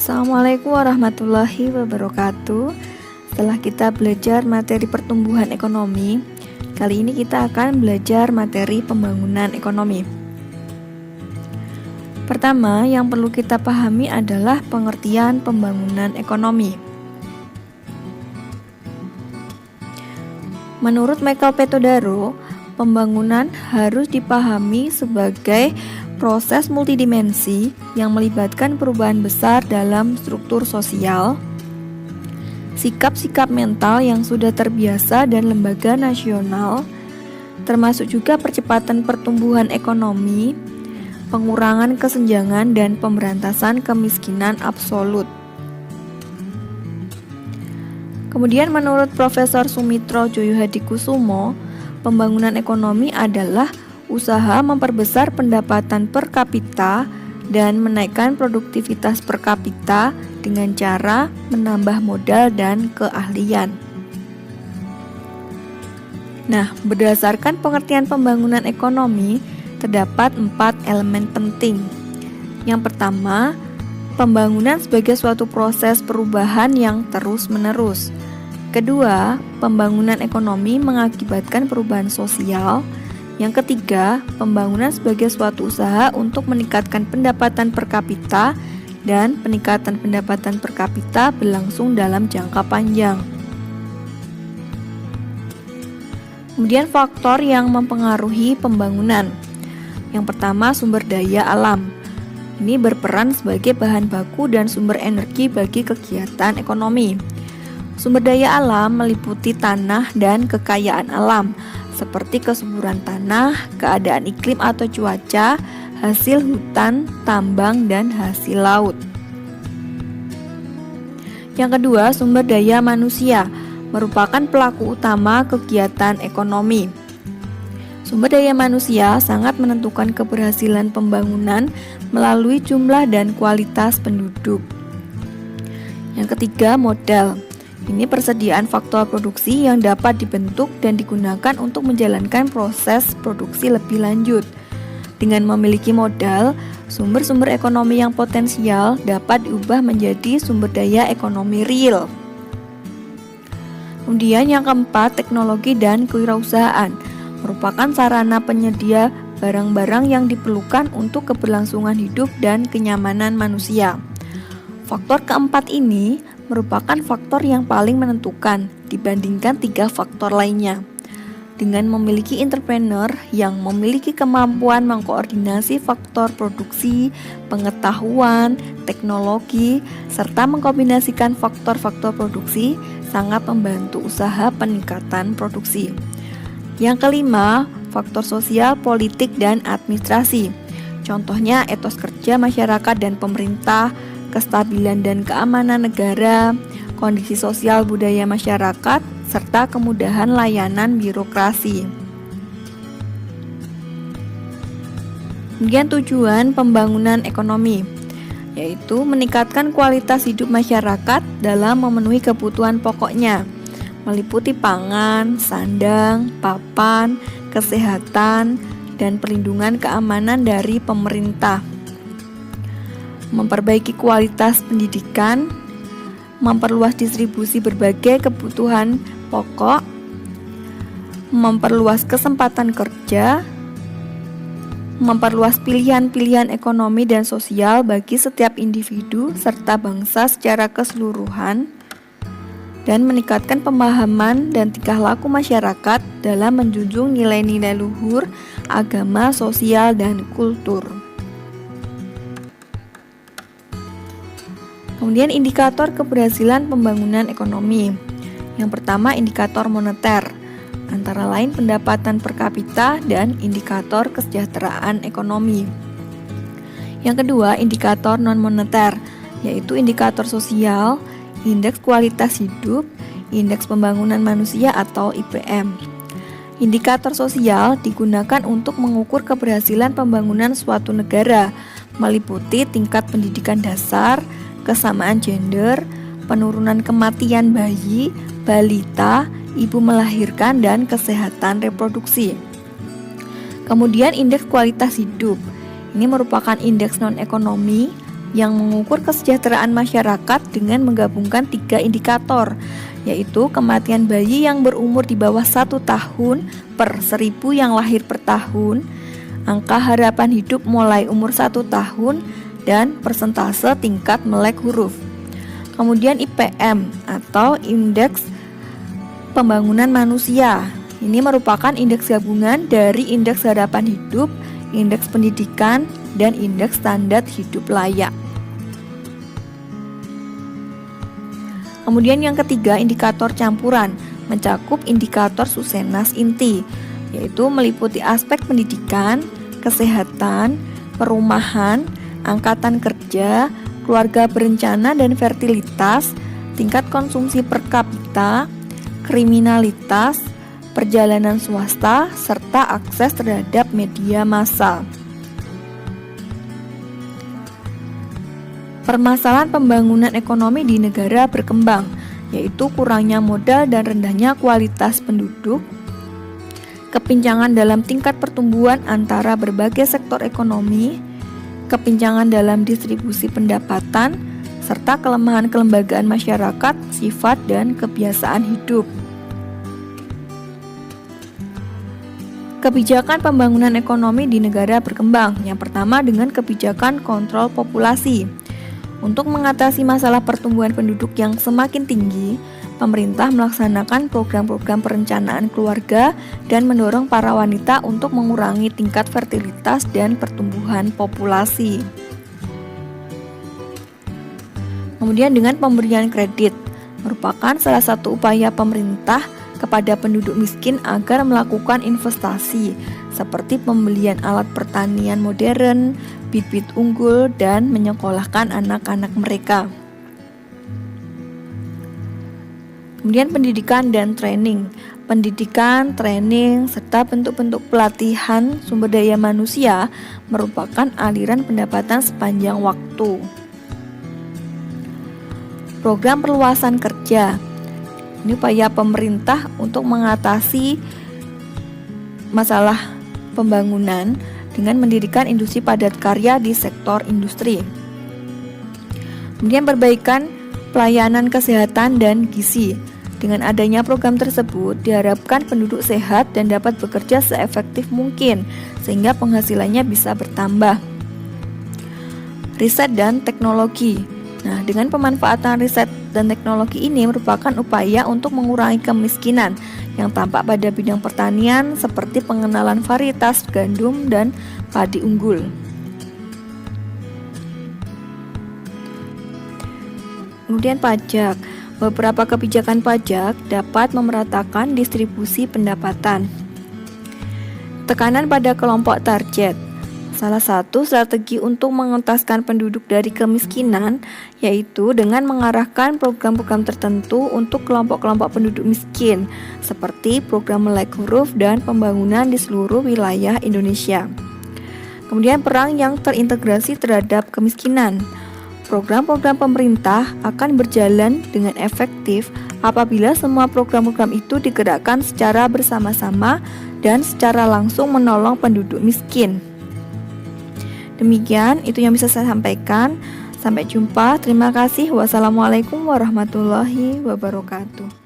Assalamualaikum warahmatullahi wabarakatuh. Setelah kita belajar materi pertumbuhan ekonomi, kali ini kita akan belajar materi pembangunan ekonomi. Pertama, yang perlu kita pahami adalah pengertian pembangunan ekonomi. Menurut Michael Petodaro, pembangunan harus dipahami sebagai proses multidimensi yang melibatkan perubahan besar dalam struktur sosial, sikap-sikap mental yang sudah terbiasa dan lembaga nasional, termasuk juga percepatan pertumbuhan ekonomi, pengurangan kesenjangan dan pemberantasan kemiskinan absolut. Kemudian menurut Profesor Sumitro Joyohadikusumo, pembangunan ekonomi adalah usaha memperbesar pendapatan per kapita dan menaikkan produktivitas per kapita dengan cara menambah modal dan keahlian. Nah, berdasarkan pengertian pembangunan ekonomi, terdapat 4 elemen penting. Yang pertama, pembangunan sebagai suatu proses perubahan yang terus-menerus. Kedua, pembangunan ekonomi mengakibatkan perubahan sosial. Yang ketiga, pembangunan sebagai suatu usaha untuk meningkatkan pendapatan per kapita dan peningkatan pendapatan per kapita berlangsung dalam jangka panjang. Kemudian faktor yang mempengaruhi pembangunan. Yang pertama, sumber daya alam. Ini berperan sebagai bahan baku dan sumber energi bagi kegiatan ekonomi. Sumber daya alam meliputi tanah dan kekayaan alam, seperti kesuburan tanah, keadaan iklim atau cuaca, hasil hutan, tambang, dan hasil laut. Yang kedua, sumber daya manusia merupakan pelaku utama kegiatan ekonomi. Sumber daya manusia sangat menentukan keberhasilan pembangunan melalui jumlah dan kualitas penduduk. Yang ketiga, modal. Ini persediaan faktor produksi yang dapat dibentuk dan digunakan untuk menjalankan proses produksi lebih lanjut. Dengan memiliki modal, sumber-sumber ekonomi yang potensial dapat diubah menjadi sumber daya ekonomi real. Kemudian yang keempat, teknologi dan kewirausahaan merupakan sarana penyedia barang-barang yang diperlukan untuk keberlangsungan hidup dan kenyamanan manusia. Faktor keempat ini merupakan faktor yang paling menentukan dibandingkan 3 faktor lainnya. Dengan memiliki entrepreneur yang memiliki kemampuan mengkoordinasi faktor produksi, pengetahuan, teknologi, serta mengkombinasikan faktor-faktor produksi sangat membantu usaha peningkatan produksi. Yang kelima, faktor sosial, politik, dan administrasi. Contohnya etos kerja masyarakat dan pemerintah, kestabilan dan keamanan negara, kondisi sosial budaya masyarakat, serta kemudahan layanan birokrasi. Kemudian tujuan pembangunan ekonomi, yaitu meningkatkan kualitas hidup masyarakat dalam memenuhi kebutuhan pokoknya, meliputi pangan, sandang, papan, kesehatan, dan perlindungan keamanan dari pemerintah. Memperbaiki kualitas pendidikan, memperluas distribusi berbagai kebutuhan pokok, memperluas kesempatan kerja, memperluas pilihan-pilihan ekonomi dan sosial bagi setiap individu serta bangsa secara keseluruhan, dan meningkatkan pemahaman dan tingkah laku masyarakat dalam menjunjung nilai-nilai luhur, agama, sosial, dan kultur. Kemudian indikator keberhasilan pembangunan ekonomi. Yang pertama, indikator moneter, antara lain pendapatan per kapita dan indikator kesejahteraan ekonomi. Yang kedua, indikator non-moneter, yaitu indikator sosial, indeks kualitas hidup, indeks pembangunan manusia atau IPM. Indikator sosial digunakan untuk mengukur keberhasilan pembangunan suatu negara, meliputi tingkat pendidikan dasar, kesamaan gender, penurunan kematian bayi, balita, ibu melahirkan, dan kesehatan reproduksi. Kemudian indeks kualitas hidup. Ini merupakan indeks non-ekonomi yang mengukur kesejahteraan masyarakat dengan menggabungkan 3 indikator, yaitu kematian bayi yang berumur di bawah 1 tahun per 1000 yang lahir per tahun, angka harapan hidup mulai umur 1 tahun, dan persentase tingkat melek huruf. Kemudian IPM atau Indeks Pembangunan Manusia. Ini merupakan indeks gabungan dari indeks harapan hidup, indeks pendidikan, dan indeks standar hidup layak. Kemudian yang ketiga, indikator campuran, mencakup indikator Susenas inti, yaitu meliputi aspek pendidikan, kesehatan, perumahan, angkatan kerja, keluarga berencana dan fertilitas, tingkat konsumsi per kapita, kriminalitas, perjalanan swasta, serta akses terhadap media massa. Permasalahan pembangunan ekonomi di negara berkembang, yaitu kurangnya modal dan rendahnya kualitas penduduk, kepincangan dalam tingkat pertumbuhan antara berbagai sektor ekonomi, kepincangan dalam distribusi pendapatan, serta kelemahan kelembagaan masyarakat, sifat, dan kebiasaan hidup. Kebijakan pembangunan ekonomi di negara berkembang. Yang pertama dengan kebijakan kontrol populasi. Untuk mengatasi masalah pertumbuhan penduduk yang semakin tinggi, pemerintah melaksanakan program-program perencanaan keluarga dan mendorong para wanita untuk mengurangi tingkat fertilitas dan pertumbuhan populasi. Kemudian dengan pemberian kredit, merupakan salah satu upaya pemerintah kepada penduduk miskin agar melakukan investasi seperti pembelian alat pertanian modern, bibit unggul, dan menyekolahkan anak-anak mereka. Kemudian pendidikan dan training. Pendidikan, training, serta bentuk-bentuk pelatihan sumber daya manusia merupakan aliran pendapatan sepanjang waktu. Program perluasan kerja. Ini upaya pemerintah untuk mengatasi masalah pembangunan dengan mendirikan industri padat karya di sektor industri. Kemudian perbaikan pelayanan kesehatan dan gizi. Dengan adanya program tersebut, diharapkan penduduk sehat dan dapat bekerja seefektif mungkin, sehingga penghasilannya bisa bertambah. Riset dan teknologi. Nah, dengan pemanfaatan riset dan teknologi ini merupakan upaya untuk mengurangi kemiskinan yang tampak pada bidang pertanian seperti pengenalan varietas gandum dan padi unggul. Kemudian pajak. Beberapa kebijakan pajak dapat memeratakan distribusi pendapatan. Tekanan pada kelompok target. Salah satu strategi untuk mengentaskan penduduk dari kemiskinan yaitu dengan mengarahkan program-program tertentu untuk kelompok-kelompok penduduk miskin seperti program melek huruf dan pembangunan di seluruh wilayah Indonesia. Kemudian perang yang terintegrasi terhadap kemiskinan. Program-program pemerintah akan berjalan dengan efektif apabila semua program-program itu digerakkan secara bersama-sama dan secara langsung menolong penduduk miskin. Demikian itu yang bisa saya sampaikan. Sampai jumpa. Terima kasih. Wassalamualaikum warahmatullahi wabarakatuh.